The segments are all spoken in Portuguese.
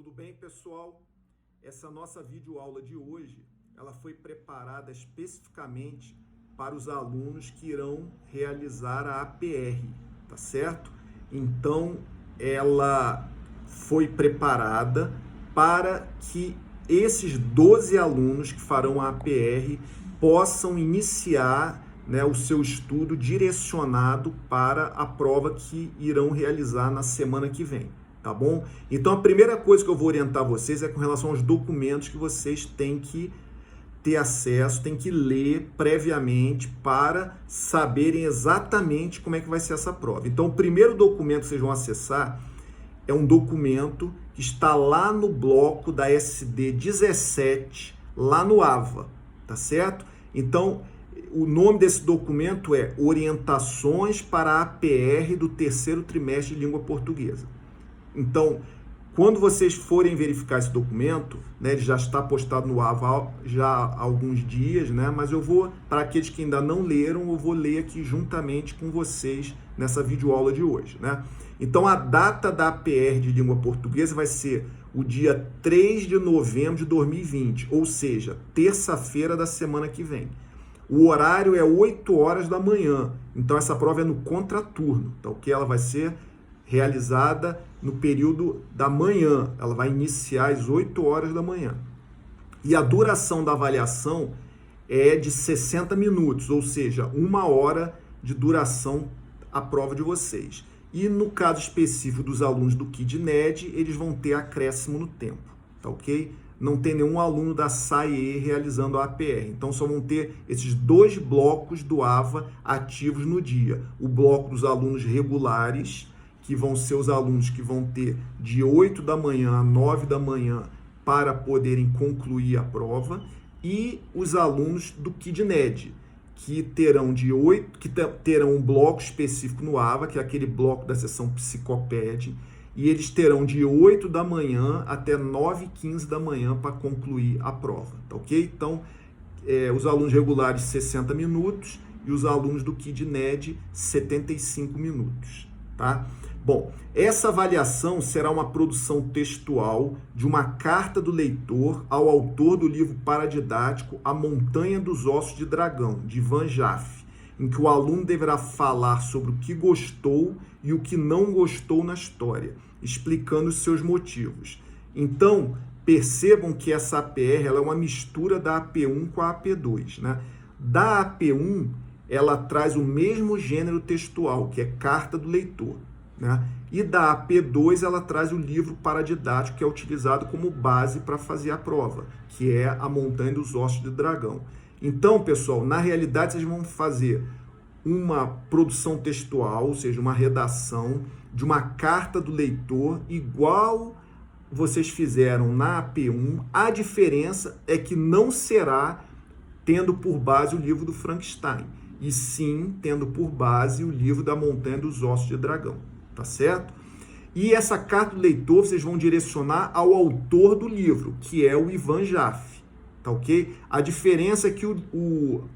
Tudo bem, pessoal? Essa nossa videoaula de hoje, ela foi preparada especificamente para os alunos que irão realizar a APR, tá certo? Então, ela foi preparada para que esses 12 alunos que farão a APR possam iniciar, o seu estudo direcionado para a prova que irão realizar na semana que vem. Tá bom? Então, a primeira coisa que eu vou orientar vocês é com relação aos documentos que vocês têm que ter acesso, têm que ler previamente para saberem exatamente como é que vai ser essa prova. Então, o primeiro documento que vocês vão acessar é um documento que está lá no bloco da SD 17, lá no AVA, tá certo? Então, o nome desse documento é Orientações para a APR do terceiro trimestre de língua portuguesa. Então, quando vocês forem verificar esse documento, ele já está postado no AVA já há alguns dias, mas eu vou, para aqueles que ainda não leram, eu vou ler aqui juntamente com vocês nessa videoaula de hoje, Então, a data da APR de língua portuguesa vai ser o dia 3 de novembro de 2020, ou seja, terça-feira da semana que vem. O horário é 8 horas da manhã, então essa prova é no contraturno, tá ok? Ela vai ser realizada no período da manhã, ela vai iniciar às 8 horas da manhã. E a duração da avaliação é de 60 minutos, ou seja, 1 hora de duração a prova de vocês. E no caso específico dos alunos do KidNed, eles vão ter acréscimo no tempo, tá ok? Não tem nenhum aluno da SAE realizando a APR. Então, só vão ter esses 2 blocos do AVA ativos no dia. O bloco dos alunos regulares, que vão ser os alunos que vão ter de 8 da manhã a 9 da manhã para poderem concluir a prova, e os alunos do KidNed, que terão terão um bloco específico no AVA, que é aquele bloco da seção Psicoped, e eles terão de 8 da manhã até 9h15 da manhã para concluir a prova, tá ok? Então, os alunos regulares 60 minutos e os alunos do KidNed 75 minutos, tá? Bom, essa avaliação será uma produção textual de uma carta do leitor ao autor do livro paradidático A Montanha dos Ossos de Dragão, de Ivan Jaffe, em que o aluno deverá falar sobre o que gostou e o que não gostou na história, explicando os seus motivos. Então, percebam que essa APR ela é uma mistura da AP1 com a AP2, Da AP1, ela traz o mesmo gênero textual, que é carta do leitor. E da AP2 ela traz o livro paradidático que é utilizado como base para fazer a prova, que é A Montanha dos Ossos de Dragão. Então, pessoal, na realidade vocês vão fazer uma produção textual, ou seja, uma redação de uma carta do leitor igual vocês fizeram na AP1. A diferença é que não será tendo por base o livro do Frankenstein, e sim tendo por base o livro da Montanha dos Ossos de Dragão. Tá certo? E essa carta do leitor vocês vão direcionar ao autor do livro, que é o Ivan Jaffe, tá ok? A diferença é que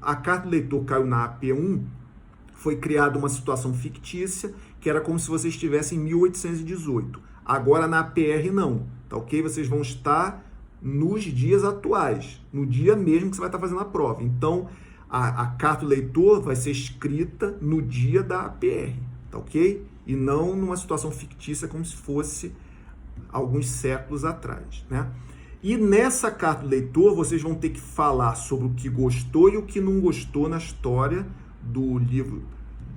a carta do leitor caiu na AP1, foi criada uma situação fictícia, que era como se vocês estivessem em 1818. Agora na APR não, tá ok? Vocês vão estar nos dias atuais, no dia mesmo que você vai estar fazendo a prova. Então, a carta do leitor vai ser escrita no dia da APR, tá ok? E não numa situação fictícia como se fosse alguns séculos atrás, E nessa carta do leitor, vocês vão ter que falar sobre o que gostou e o que não gostou na história do livro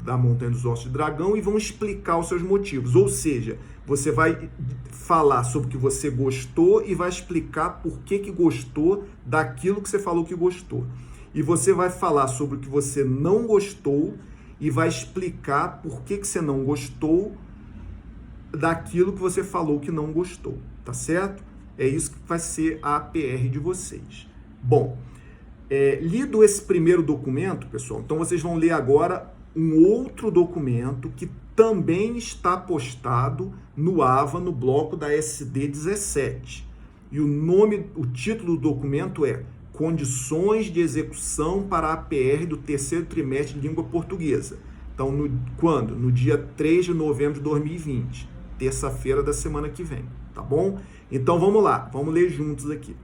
da Montanha dos Ossos de Dragão e vão explicar os seus motivos. Ou seja, você vai falar sobre o que você gostou e vai explicar por que gostou daquilo que você falou que gostou. E você vai falar sobre o que você não gostou e vai explicar por que você não gostou daquilo que você falou que não gostou, tá certo? É isso que vai ser a APR de vocês. Bom, lido esse primeiro documento, pessoal, então vocês vão ler agora um outro documento que também está postado no AVA, no bloco da SD 17. E o título do documento é Condições de execução para a APR do terceiro trimestre de língua portuguesa. Então, quando? No dia 3 de novembro de 2020. terça-feira da semana que vem, tá bom? Então vamos lá, vamos ler juntos aqui.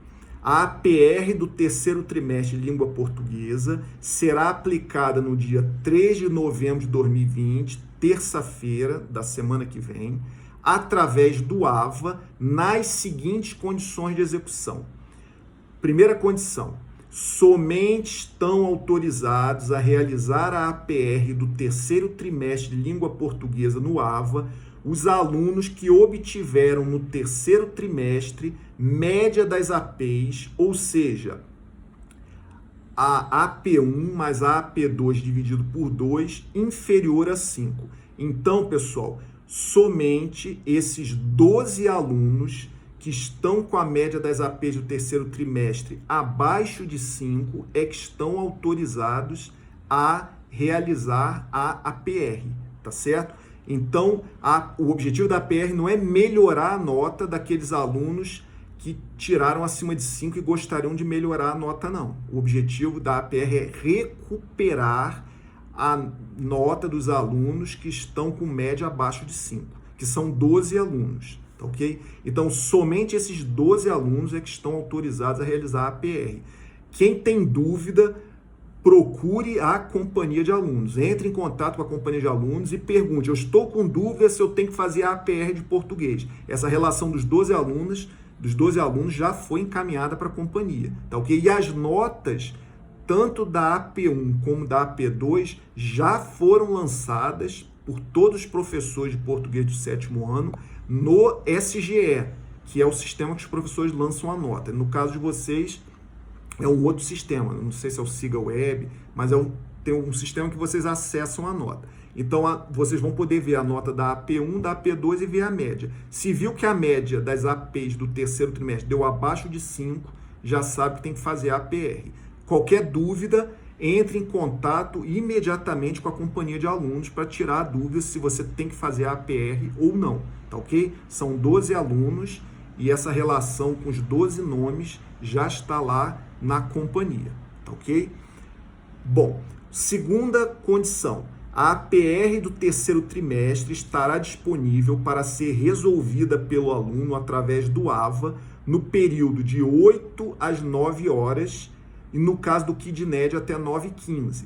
A APR do terceiro trimestre de língua portuguesa será aplicada no dia 3 de novembro de 2020, terça-feira da semana que vem, através do AVA, nas seguintes condições de execução. Primeira condição: somente estão autorizados a realizar a APR do terceiro trimestre de língua portuguesa no AVA os alunos que obtiveram no terceiro trimestre média das APs, ou seja, a AP1 mais a AP2 dividido por 2, inferior a 5. Então, pessoal, somente esses 12 alunos que estão com a média das APs do terceiro trimestre abaixo de 5 é que estão autorizados a realizar a APR, tá certo? Então, o objetivo da APR não é melhorar a nota daqueles alunos que tiraram acima de 5 e gostariam de melhorar a nota, não. O objetivo da APR é recuperar a nota dos alunos que estão com média abaixo de 5, que são 12 alunos, tá ok? Então, somente esses 12 alunos é que estão autorizados a realizar a APR. Quem tem dúvida, procure a companhia de alunos. Entre em contato com a companhia de alunos e pergunte: eu estou com dúvida se eu tenho que fazer a APR de português. Essa relação dos 12 alunos já foi encaminhada para a companhia, tá ok? E as notas, tanto da AP1 como da AP2, já foram lançadas por todos os professores de português do 7º ano no SGE, que é o sistema que os professores lançam a nota. No caso de vocês, é um outro sistema, não sei se é o Siga Web, mas tem um sistema que vocês acessam a nota. Então, vocês vão poder ver a nota da AP1, da AP2 e ver a média. Se viu que a média das APs do terceiro trimestre deu abaixo de 5, já sabe que tem que fazer a APR. Qualquer dúvida, entre em contato imediatamente com a companhia de alunos para tirar a dúvida se você tem que fazer a APR ou não, tá ok? São 12 alunos e essa relação com os 12 nomes já está lá na companhia, tá ok? Bom, segunda condição: a APR do terceiro trimestre estará disponível para ser resolvida pelo aluno através do AVA no período de 8 às 9 horas e no caso do KidNed até 9h15,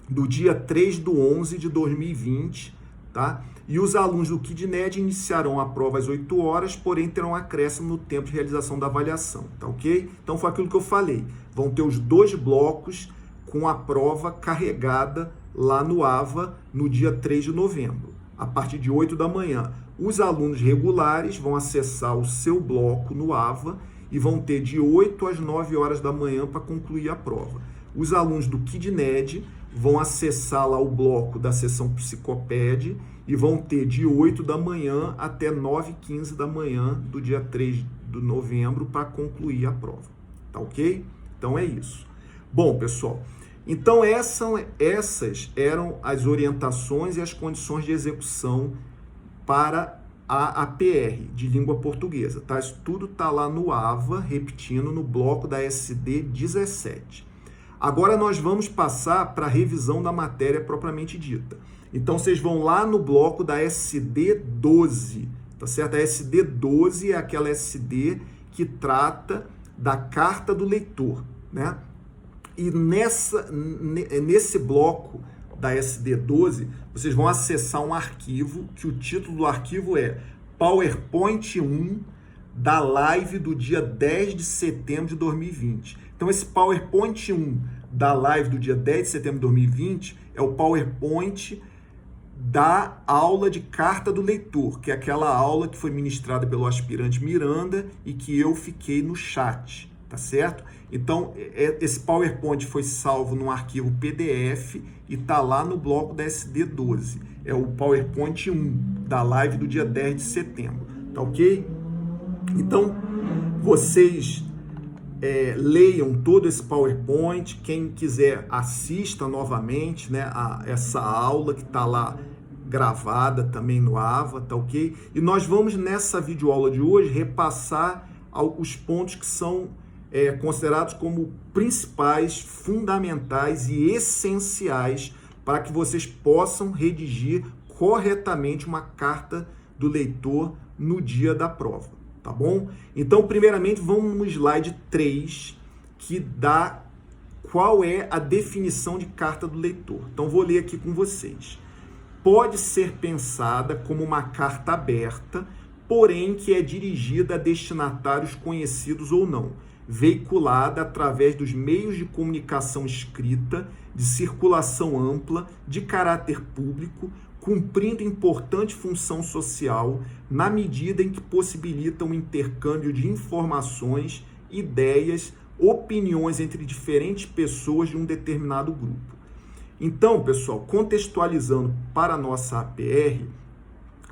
do dia 3/11 de 2020, tá? E os alunos do KidNed iniciarão a prova às 8 horas, porém terão acréscimo no tempo de realização da avaliação, tá ok? Então foi aquilo que eu falei, vão ter os 2 blocos com a prova carregada lá no AVA no dia 3 de novembro, a partir de 8 da manhã. Os alunos regulares vão acessar o seu bloco no AVA e vão ter de 8 às 9 horas da manhã para concluir a prova. Os alunos do KidNed vão acessar lá o bloco da seção Psicoped e vão ter de 8 da manhã até 9h15 da manhã do dia 3 de novembro para concluir a prova, tá ok? Então é isso. Bom, pessoal, então essas eram as orientações e as condições de execução para a APR de língua portuguesa, tá? Isso tudo tá lá no AVA, repetindo, no bloco da SD 17. Agora nós vamos passar para a revisão da matéria propriamente dita. Então vocês vão lá no bloco da SD 12, tá certo? A SD 12 é aquela SD que trata da carta do leitor, né? E nesse bloco da SD 12, vocês vão acessar um arquivo, que o título do arquivo é PowerPoint 1 da live do dia 10 de setembro de 2020. Então, esse PowerPoint 1 da live do dia 10 de setembro de 2020 é o PowerPoint da aula de carta do leitor, que é aquela aula que foi ministrada pelo aspirante Miranda e que eu fiquei no chat, tá certo? Então, esse PowerPoint foi salvo num arquivo PDF e tá lá no bloco da SD12. É o PowerPoint 1 da live do dia 10 de setembro, tá ok? Então, vocês leiam todo esse PowerPoint. Quem quiser, assista novamente, né, essa aula que tá lá gravada também no AVA, tá ok? E nós vamos, nessa videoaula de hoje, repassar os pontos que são considerados como principais, fundamentais e essenciais para que vocês possam redigir corretamente uma carta do leitor no dia da prova, tá bom? Então, primeiramente, vamos no slide 3, que dá qual é a definição de carta do leitor. Então, vou ler aqui com vocês. Pode ser pensada como uma carta aberta, porém que é dirigida a destinatários conhecidos ou não, veiculada através dos meios de comunicação escrita, de circulação ampla, de caráter público, cumprindo importante função social, na medida em que possibilita o intercâmbio de informações, ideias, opiniões entre diferentes pessoas de um determinado grupo. Então, pessoal, contextualizando para a nossa APR,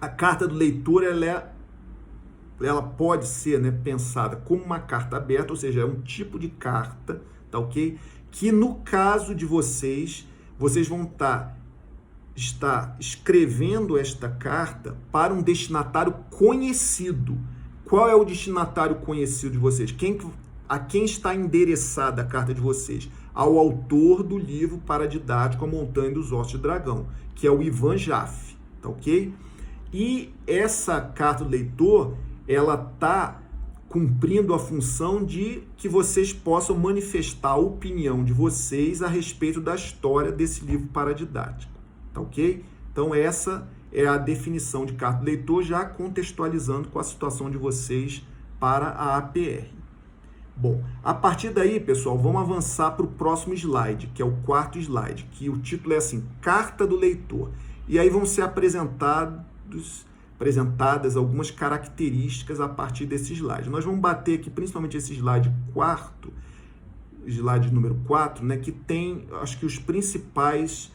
a carta do leitor ela pode ser, né, pensada como uma carta aberta, ou seja, é um tipo de carta, tá ok? Que no caso de vocês vão estar escrevendo esta carta para um destinatário conhecido. Qual é o destinatário conhecido de vocês? A quem está endereçada a carta de vocês? Ao autor do livro paradidático A Montanha dos Ossos de Dragão, que é o Ivan Jaffe, tá ok? E essa carta do leitor, ela está cumprindo a função de que vocês possam manifestar a opinião de vocês a respeito da história desse livro paradidático, tá ok? Então essa é a definição de carta do leitor, já contextualizando com a situação de vocês para a APR. Bom, a partir daí, pessoal, vamos avançar para o próximo slide, que é o quarto slide, que o título é assim, Carta do Leitor. E aí vão ser apresentadas algumas características a partir desse slide. Nós vamos bater aqui, principalmente esse slide quarto, slide número 4, né, que tem, acho que as principais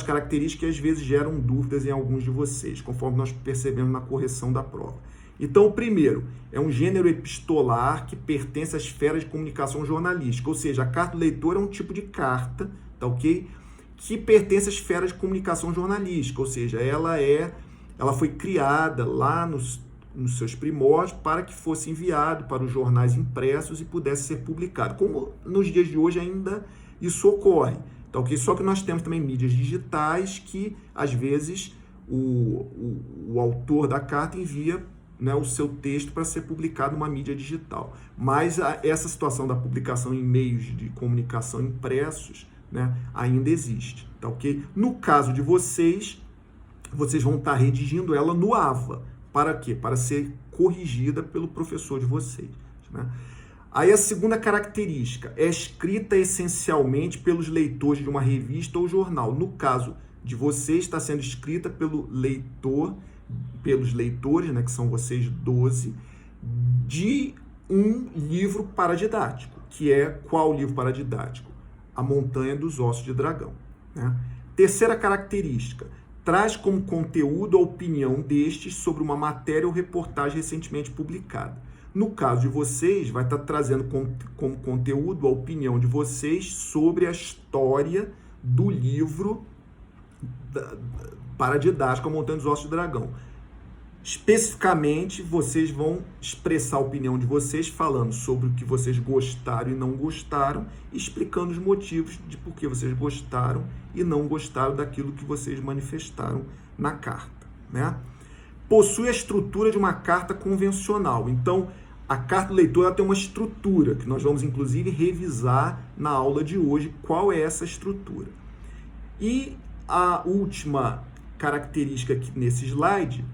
características que às vezes geram dúvidas em alguns de vocês, conforme nós percebemos na correção da prova. Então, o primeiro é um gênero epistolar que pertence à esfera de comunicação jornalística, ou seja, a carta do leitor é um tipo de carta, tá ok? Que pertence à esfera de comunicação jornalística, ou seja, ela foi criada lá nos seus primórdios para que fosse enviado para os jornais impressos e pudesse ser publicado. Como nos dias de hoje ainda isso ocorre, tá ok? Só que nós temos também mídias digitais que, às vezes, o autor da carta envia, né, o seu texto para ser publicado numa mídia digital. Mas essa situação da publicação em meios de comunicação impressos, né, ainda existe, tá ok? No caso de vocês vão estar redigindo ela no AVA. Para quê? Para ser corrigida pelo professor de vocês, né? Aí a segunda característica é escrita essencialmente pelos leitores de uma revista ou jornal. No caso de vocês, está sendo escrita pelos leitores, né, que são vocês 12, de um livro paradidático, que é qual livro paradidático? A Montanha dos Ossos de Dragão, né? Terceira característica, traz como conteúdo a opinião destes sobre uma matéria ou reportagem recentemente publicada. No caso de vocês, vai estar trazendo como conteúdo a opinião de vocês sobre a história do livro paradidático A Montanha dos Ossos de Dragão. Especificamente, vocês vão expressar a opinião de vocês falando sobre o que vocês gostaram e não gostaram, explicando os motivos de por que vocês gostaram e não gostaram daquilo que vocês manifestaram na carta, né? Possui a estrutura de uma carta convencional. Então, a carta do leitor ela tem uma estrutura, que nós vamos, inclusive, revisar na aula de hoje qual é essa estrutura. E a última característica aqui nesse slide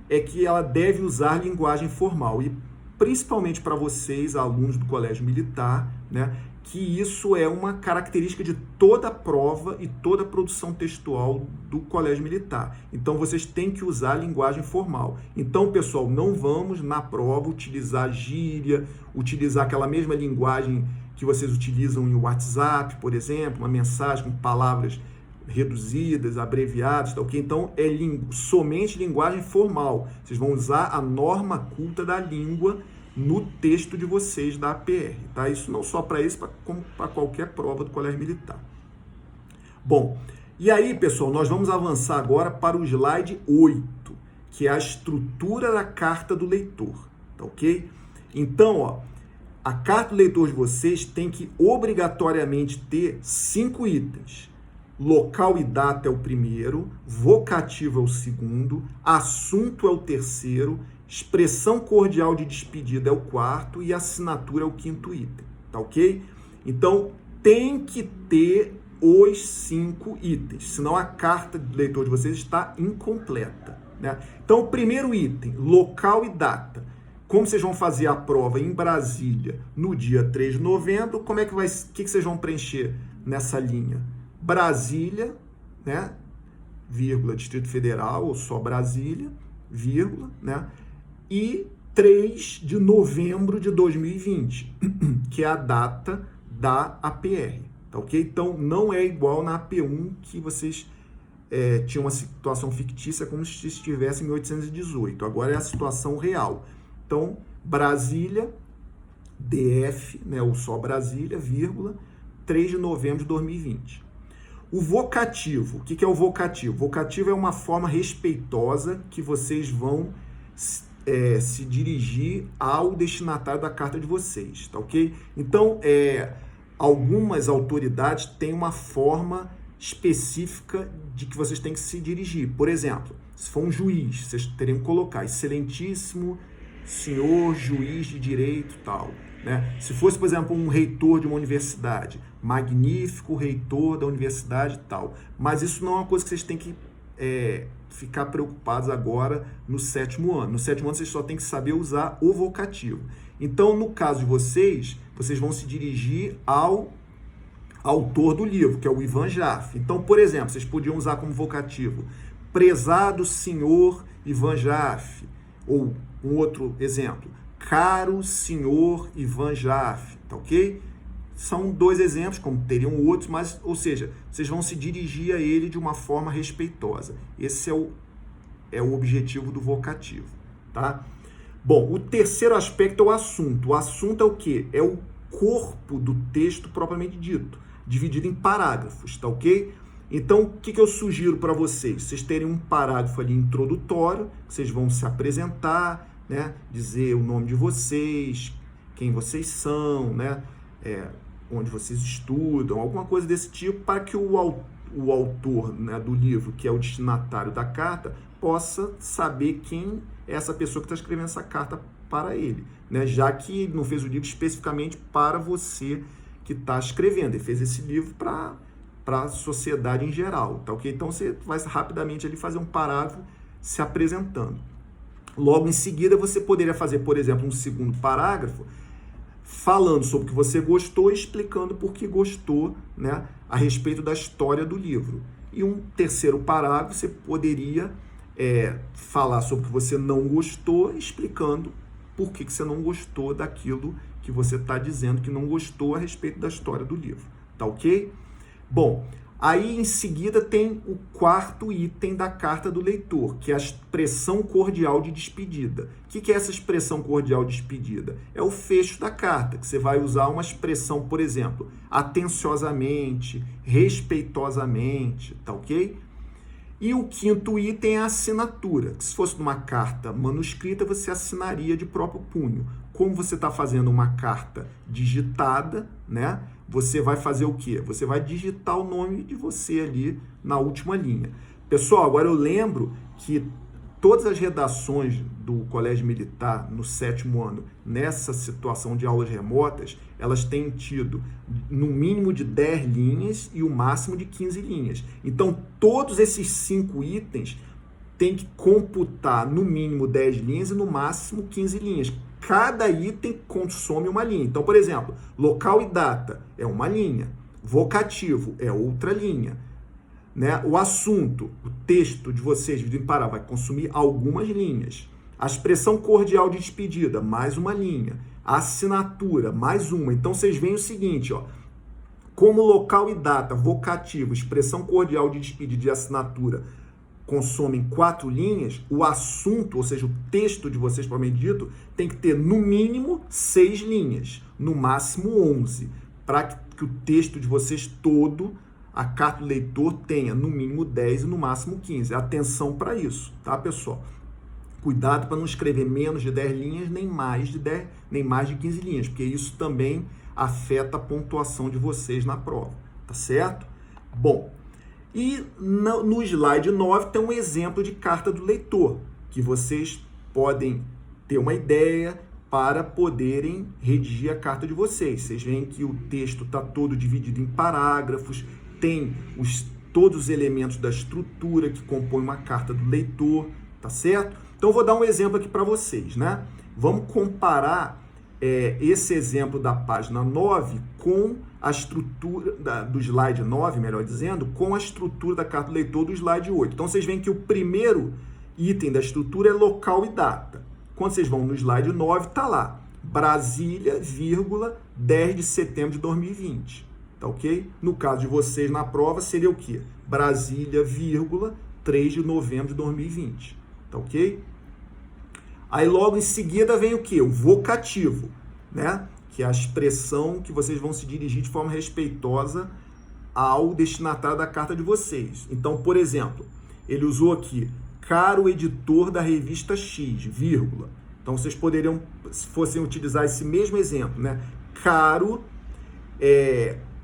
é que ela deve usar linguagem formal. E principalmente para vocês, alunos do Colégio Militar, né, que isso é uma característica de toda a prova e toda a produção textual do Colégio Militar. Então, vocês têm que usar linguagem formal. Então, pessoal, não vamos na prova utilizar gíria, utilizar aquela mesma linguagem que vocês utilizam em WhatsApp, por exemplo, uma mensagem com palavras reduzidas, abreviadas, tá ok? Então, é somente linguagem formal. Vocês vão usar a norma culta da língua no texto de vocês da APR, tá? Isso não só para esse, como para qualquer prova do Colégio Militar. Bom, e aí, pessoal, nós vamos avançar agora para o slide 8, que é a estrutura da carta do leitor, tá ok? Então, ó, a carta do leitor de vocês tem que obrigatoriamente ter 5 itens. local e data é o primeiro, vocativo é o segundo, assunto é o terceiro, expressão cordial de despedida é o quarto e assinatura é o quinto item, tá ok? Então, tem que ter os 5 itens, senão a carta do leitor de vocês está incompleta, né? Então, o primeiro item, local e data. Como vocês vão fazer a prova em Brasília no dia 3 de novembro, como é que vai, o que vocês vão preencher nessa linha? Brasília, né, vírgula, Distrito Federal, ou só Brasília, vírgula, né, e 3 de novembro de 2020, que é a data da APR, tá ok? Então, não é igual na AP1, que vocês tinham uma situação fictícia como se estivesse em 1818. Agora é a situação real. Então, Brasília, DF, né, ou só Brasília, vírgula, 3 de novembro de 2020. O vocativo, o que é o vocativo? Vocativo é uma forma respeitosa que vocês vão se dirigir ao destinatário da carta de vocês, tá ok? Então, algumas autoridades têm uma forma específica de que vocês têm que se dirigir. Por exemplo, se for um juiz, vocês teriam que colocar excelentíssimo senhor juiz de direito tal, né? Se fosse, por exemplo, um reitor de uma universidade, magnífico reitor da universidade tal. Mas isso não é uma coisa que vocês têm que ficar preocupados agora no 7º ano. No 7º ano vocês só têm que saber usar o vocativo. Então, no caso de vocês vão se dirigir ao autor do livro, que é o Ivan Jaffe. Então, por exemplo, vocês podiam usar como vocativo prezado senhor Ivan Jaffe, ou um outro exemplo, caro senhor Ivan Jaffe, tá ok? São 2 exemplos, como teriam outros, mas, ou seja, vocês vão se dirigir a ele de uma forma respeitosa. Esse é o objetivo do vocativo, tá? Bom, o terceiro aspecto é o assunto. O assunto é o quê? É o corpo do texto propriamente dito, dividido em parágrafos, tá ok? Então, o que eu sugiro para vocês? Vocês terem um parágrafo ali introdutório, que vocês vão se apresentar, né? Dizer o nome de vocês, quem vocês são, né? Onde vocês estudam, alguma coisa desse tipo, para que o autor, né, do livro, que é o destinatário da carta, possa saber quem é essa pessoa que está escrevendo essa carta para ele, né? Já que ele não fez o livro especificamente para você que está escrevendo, ele fez esse livro para a sociedade em geral, tá ok? Então, você vai rapidamente ali fazer um parágrafo se apresentando. Logo em seguida, você poderia fazer, por exemplo, um segundo parágrafo falando sobre o que você gostou e explicando por que gostou, né, a respeito da história do livro. E um terceiro parágrafo, você poderia falar sobre o que você não gostou, explicando por que você não gostou daquilo que você está dizendo que não gostou a respeito da história do livro. Tá ok? Bom, aí em seguida tem o 4º item da carta do leitor, que é a expressão cordial de despedida. O que é essa expressão cordial de despedida? É o fecho da carta, que você vai usar uma expressão, por exemplo, atenciosamente, respeitosamente, tá ok? E o 5º item é a assinatura, que se fosse numa carta manuscrita, você assinaria de próprio punho. Como você está fazendo uma carta digitada, né? Você vai fazer o quê? Você vai digitar o nome de você ali na última linha. Pessoal, agora eu lembro que todas as redações do Colégio Militar no 7º ano, nessa situação de aulas remotas, elas têm tido no mínimo de 10 linhas e o máximo de 15 linhas. Então, todos esses 5 itens têm que computar no mínimo 10 linhas e no máximo 15 linhas. Cada item consome uma linha. Então, por exemplo, local e data é uma linha, vocativo é outra linha, né? O assunto, o texto de vocês, dividido em parágrafo, vai consumir algumas linhas. A expressão cordial de despedida, mais uma linha. A assinatura, mais uma. Então, vocês veem o seguinte, ó. Como local e data, vocativo, expressão cordial de despedida e assinatura consomem 4 linhas, o assunto, ou seja, o texto de vocês, propriamente dito, tem que ter no mínimo 6 linhas, no máximo 11, para que o texto de vocês todo, a carta do leitor, tenha no mínimo 10 e no máximo 15. Atenção para isso, tá, pessoal? Cuidado para não escrever menos de 10 linhas, nem mais de 15 linhas, porque isso também afeta a pontuação de vocês na prova, tá certo? Bom, E no slide 9 tem um exemplo de carta do leitor, que vocês podem ter uma ideia para poderem redigir a carta de vocês. Vocês veem que o texto está todo dividido em parágrafos, tem todos os elementos da estrutura que compõem uma carta do leitor, tá certo? Então, eu vou dar um exemplo aqui para vocês, né? Vamos comparar esse exemplo da página 9 com a estrutura do slide 9, melhor dizendo, com a estrutura da carta do leitor do slide 8. Então, vocês veem que o primeiro item da estrutura é local e data. Quando vocês vão no slide 9, está lá, Brasília, 10 de setembro de 2020. Tá ok? No caso de vocês na prova, seria o quê? Brasília, 3 de novembro de 2020. Tá ok? Aí logo em seguida vem o quê? O vocativo, né? Que é a expressão que vocês vão se dirigir de forma respeitosa ao destinatário da carta de vocês. Então, por exemplo, ele usou aqui, caro editor da revista X, vírgula. Então, vocês poderiam, se fossem utilizar esse mesmo exemplo, né? Caro,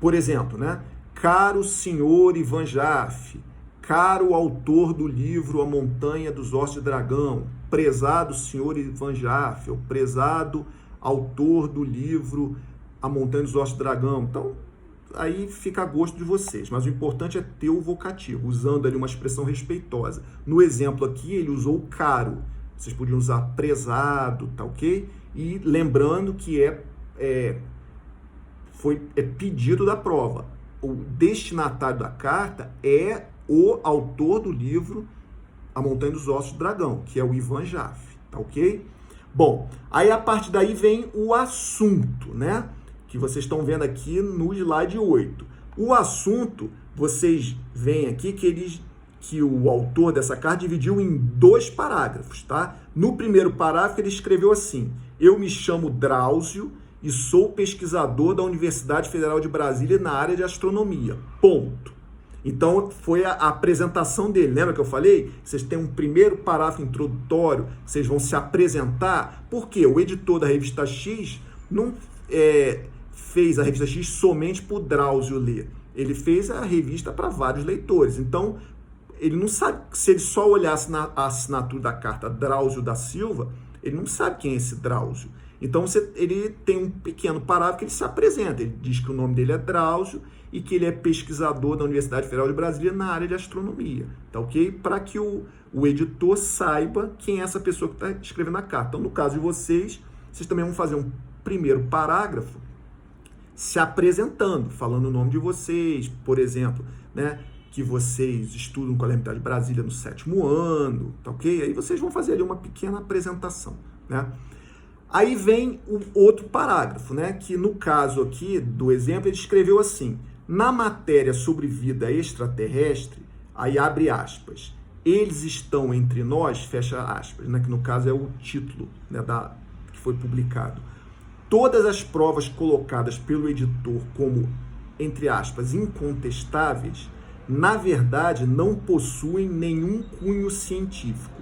por exemplo, né? Caro senhor Ivan Jaffe, caro autor do livro A Montanha dos Ossos de Dragão, prezado senhor Ivan Jaffe, ou prezado autor do livro A Montanha dos Ossos de Dragão. Então, aí fica a gosto de vocês, mas o importante é ter o vocativo, usando ali uma expressão respeitosa. No exemplo aqui, ele usou caro, vocês podiam usar prezado, tá ok? E lembrando que é pedido da prova. O destinatário da carta é o autor do livro A Montanha dos Ossos do Dragão, que é o Ivan Jaffe, tá ok? Bom, aí a partir daí vem o assunto, né? Que vocês estão vendo aqui no slide 8. O assunto, vocês veem aqui que o autor dessa carta dividiu em 2 parágrafos, tá? No primeiro parágrafo ele escreveu assim: eu me chamo Drauzio e sou pesquisador da Universidade Federal de Brasília na área de astronomia. Ponto. Então, foi a apresentação dele. Lembra que eu falei? Vocês têm um primeiro parágrafo introdutório, vocês vão se apresentar. Por quê? O editor da revista X não fez a revista X somente para o Drauzio ler. Ele fez a revista para vários leitores. Então, ele não sabe, se ele só olhasse na assinatura da carta Drauzio da Silva, ele não sabe quem é esse Drauzio. Então, ele tem um pequeno parágrafo que ele se apresenta. Ele diz que o nome dele é Drauzio e que ele é pesquisador da Universidade Federal de Brasília na área de astronomia, tá ok? Para que o editor saiba quem é essa pessoa que está escrevendo a carta. Então, no caso de vocês também vão fazer um primeiro parágrafo se apresentando, falando o nome de vocês, por exemplo, né? Que vocês estudam com a Universidade de Brasília no 7º ano, tá ok? Aí vocês vão fazer ali uma pequena apresentação, né? Aí vem o outro parágrafo, né? Que no caso aqui do exemplo, ele escreveu assim: na matéria sobre vida extraterrestre, aí abre aspas, eles estão entre nós, fecha aspas, né? Que no caso é o título, né, que foi publicado. Todas as provas colocadas pelo editor como, entre aspas, incontestáveis, na verdade não possuem nenhum cunho científico,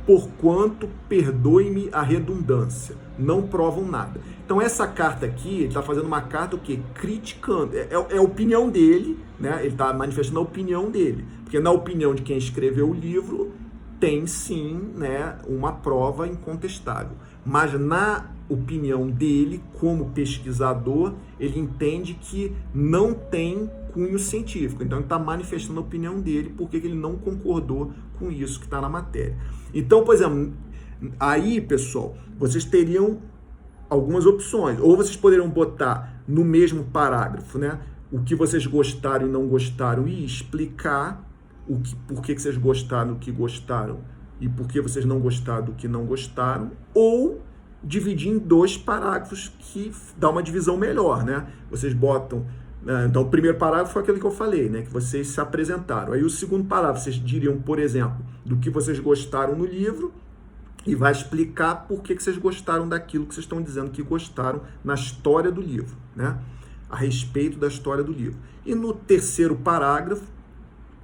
porquanto, perdoe-me a redundância, não provam nada. Então, essa carta aqui, ele está fazendo uma carta o quê? Criticando. É a opinião dele, né? Ele está manifestando a opinião dele. Porque na opinião de quem escreveu o livro, tem sim, né, uma prova incontestável. Mas na opinião dele, como pesquisador, ele entende que não tem cunho científico. Então, ele está manifestando a opinião dele porque ele não concordou com isso que está na matéria. Então, por exemplo, aí, pessoal, vocês teriam algumas opções. Ou vocês poderiam botar no mesmo parágrafo, né, o que vocês gostaram e não gostaram e explicar por que vocês gostaram do que gostaram e por que vocês não gostaram do que não gostaram, ou dividir em 2 parágrafos que dá uma divisão melhor, né? Vocês botam... Então, o primeiro parágrafo foi aquele que eu falei, né? Que vocês se apresentaram. Aí, o segundo parágrafo, vocês diriam, por exemplo, do que vocês gostaram no livro e vai explicar por que vocês gostaram daquilo que vocês estão dizendo que gostaram na história do livro, né? A respeito da história do livro. E no terceiro parágrafo,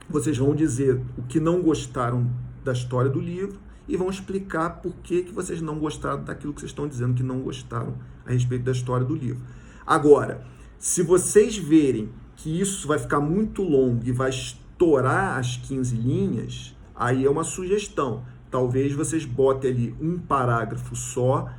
vocês vão dizer o que não gostaram da história do livro e vão explicar por que vocês não gostaram daquilo que vocês estão dizendo que não gostaram a respeito da história do livro. Agora, se vocês verem que isso vai ficar muito longo e vai estourar as 15 linhas, aí é uma sugestão. Talvez vocês botem ali um parágrafo só,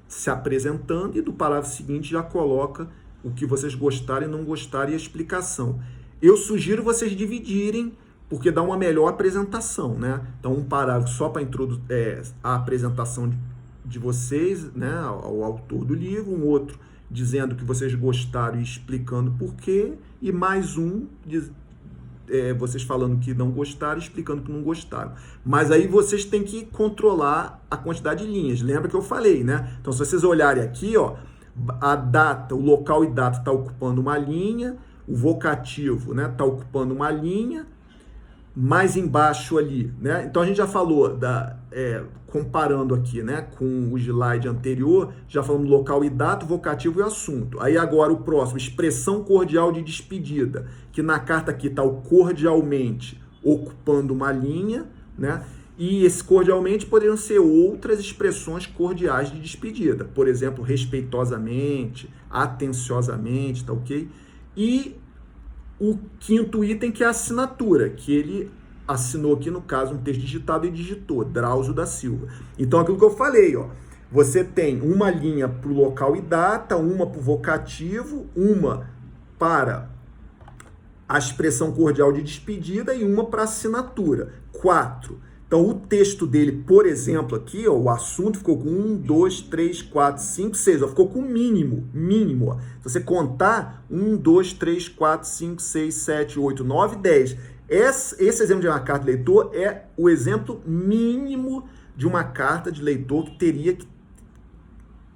se apresentando, e do parágrafo seguinte já coloca o que vocês gostaram e não gostaram e a explicação. Eu sugiro vocês dividirem, porque dá uma melhor apresentação, né? Então, um parágrafo só para a apresentação de vocês, né, ao autor do livro, um outro dizendo que vocês gostaram e explicando por quê, e mais um vocês falando que não gostaram e explicando que não gostaram. Mas aí vocês têm que controlar a quantidade de linhas. Lembra que eu falei, né? Então, se vocês olharem aqui, ó, a data, o local e data está ocupando uma linha, o vocativo, né, está ocupando uma linha, mais embaixo ali, né? Então a gente já falou comparando aqui, né, com o slide anterior, já falamos local e data, vocativo e assunto. Aí agora o próximo, expressão cordial de despedida, que na carta aqui está o cordialmente ocupando uma linha, né? E esse cordialmente poderiam ser outras expressões cordiais de despedida, por exemplo, respeitosamente, atenciosamente, tá ok? E o quinto item, que é a assinatura, que ele assinou aqui, no caso, um texto digitado e digitou, Drauzio da Silva. Então, aquilo que eu falei, ó, você tem uma linha para o local e data, uma para o vocativo, uma para a expressão cordial de despedida e uma para a assinatura. 4. Então, o texto dele, por exemplo, aqui, ó, o assunto ficou com 1, 2, 3, 4, 5, 6. Ó, ficou com mínimo. Ó. Se você contar, 1, 2, 3, 4, 5, 6, 7, 8, 9, 10. Esse exemplo de uma carta de leitor é o exemplo mínimo de uma carta de leitor que teria que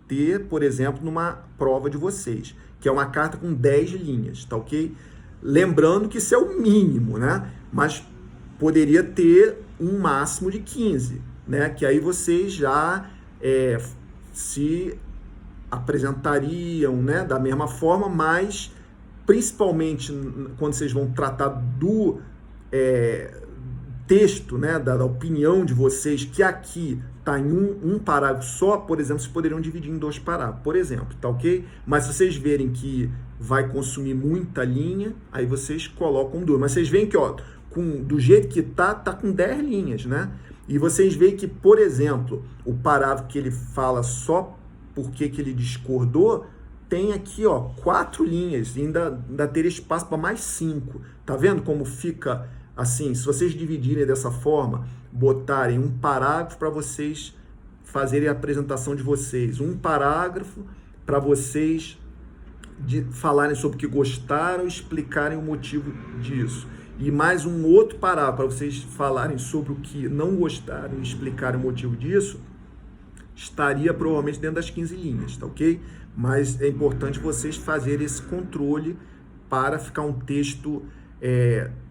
ter, por exemplo, numa prova de vocês, que é uma carta com 10 linhas, tá ok? Lembrando que isso é o mínimo, né? Mas poderia ter um máximo de 15, né? Que aí vocês já se apresentariam, né, da mesma forma, mas principalmente quando vocês vão tratar do texto, né, da opinião de vocês, que aqui está em um parágrafo só, por exemplo, vocês poderiam dividir em 2 parágrafos, por exemplo, tá ok? Mas se vocês verem que vai consumir muita linha, aí vocês colocam 2. Mas vocês veem que, ó, do jeito que tá com 10 linhas, né? E vocês veem que, por exemplo, o parágrafo que ele fala só porque que ele discordou, tem aqui, ó, 4 linhas, e ainda teria espaço para mais 5. Tá vendo como fica assim? Se vocês dividirem dessa forma, botarem um parágrafo para vocês fazerem a apresentação de vocês, um parágrafo para vocês falarem sobre o que gostaram e explicarem o motivo disso, e mais um outro parágrafo para vocês falarem sobre o que não gostaram e explicarem o motivo disso, estaria provavelmente dentro das 15 linhas, tá ok? Mas é importante vocês fazerem esse controle para ficar um texto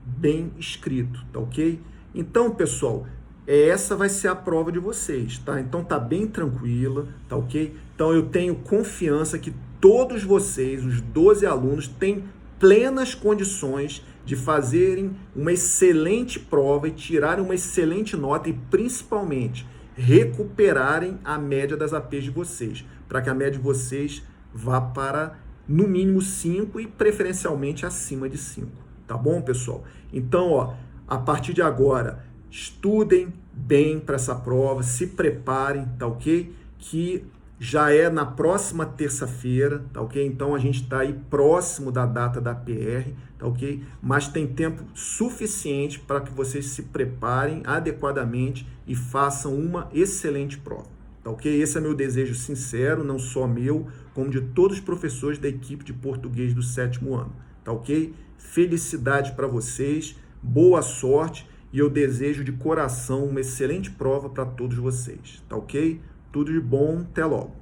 bem escrito, tá ok? Então, pessoal, essa vai ser a prova de vocês, tá? Então tá bem tranquila, tá ok? Então eu tenho confiança que todos vocês, os 12 alunos, têm plenas condições de fazerem uma excelente prova e tirarem uma excelente nota e, principalmente, recuperarem a média das APs de vocês, para que a média de vocês vá para, no mínimo, 5 e, preferencialmente, acima de 5. Tá bom, pessoal? Então, ó, a partir de agora, estudem bem para essa prova, se preparem, tá ok? Que já é na próxima terça-feira, tá ok? Então a gente está aí próximo da data da PR, tá ok? Mas tem tempo suficiente para que vocês se preparem adequadamente e façam uma excelente prova, tá ok? Esse é meu desejo sincero, não só meu, como de todos os professores da equipe de português do 7º ano, tá ok? Felicidade para vocês, boa sorte, e eu desejo de coração uma excelente prova para todos vocês, tá ok? Tudo de bom, até logo.